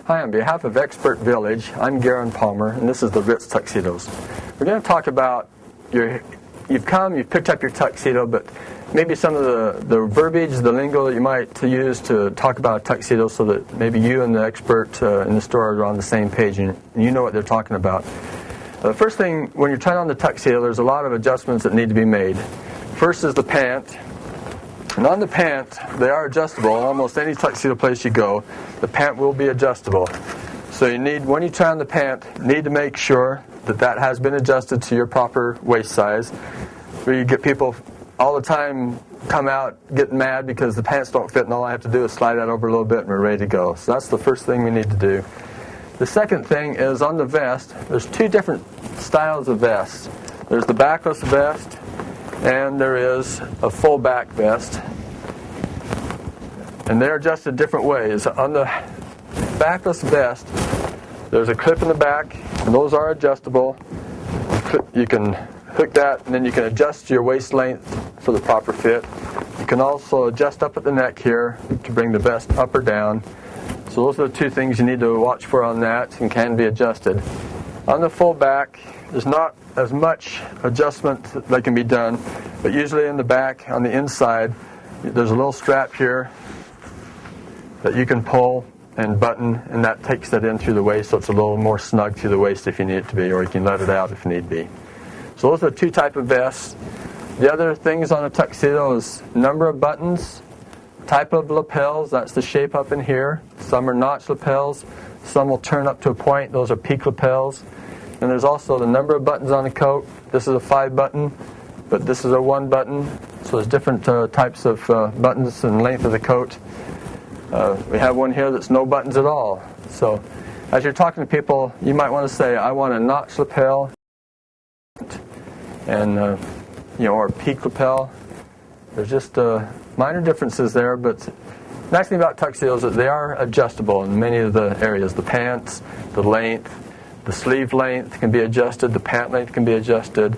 Hi, on behalf of Expert Village, I'm Jargon Palmer, and this is the Ritz Tuxedos. We're going to talk about you've picked up your tuxedo, but maybe some of the verbiage, the lingo that you might use to talk about a tuxedo so that maybe you and the expert in the store are on the same page and you know what they're talking about. The first thing, when you're trying on the tuxedo, there's a lot of adjustments that need to be made. First is the pant. And on the pant, they are adjustable. Almost any tuxedo place you go, the pant will be adjustable. So when you try on the pant, you need to make sure that has been adjusted to your proper waist size. Where you get people all the time come out getting mad because the pants don't fit and all I have to do is slide that over a little bit and we're ready to go. So that's the first thing we need to do. The second thing is on the vest, there's two different styles of vests. There's the backless vest and there is a full back vest. And they're adjusted different ways. On the backless vest, there's a clip in the back, and those are adjustable. You can hook that, and then you can adjust your waist length for the proper fit. You can also adjust up at the neck here to bring the vest up or down. So those are the two things you need to watch for on that and can be adjusted. On the full back, there's not as much adjustment that can be done, but usually in the back, on the inside, there's a little strap here that you can pull and button, and that takes that in through the waist, so it's a little more snug through the waist if you need it to be, or you can let it out if need be. So those are two types of vests. The other things on a tuxedo is number of buttons, type of lapels, that's the shape up in here. Some are notch lapels, some will turn up to a point, those are peak lapels. And there's also the number of buttons on the coat. This is a 5 button, but this is a 1 button. So there's different types of buttons and length of the coat. We have one here that's no buttons at all. So as you're talking to people, you might want to say, I want a notch lapel and or a peak lapel. There's just minor differences there, but the nice thing about tuxedos is that they are adjustable in many of the areas. The pants, the length, the sleeve length can be adjusted, the pant length can be adjusted.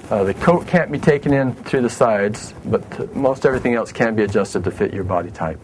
The coat can't be taken in through the sides, but most everything else can be adjusted to fit your body type.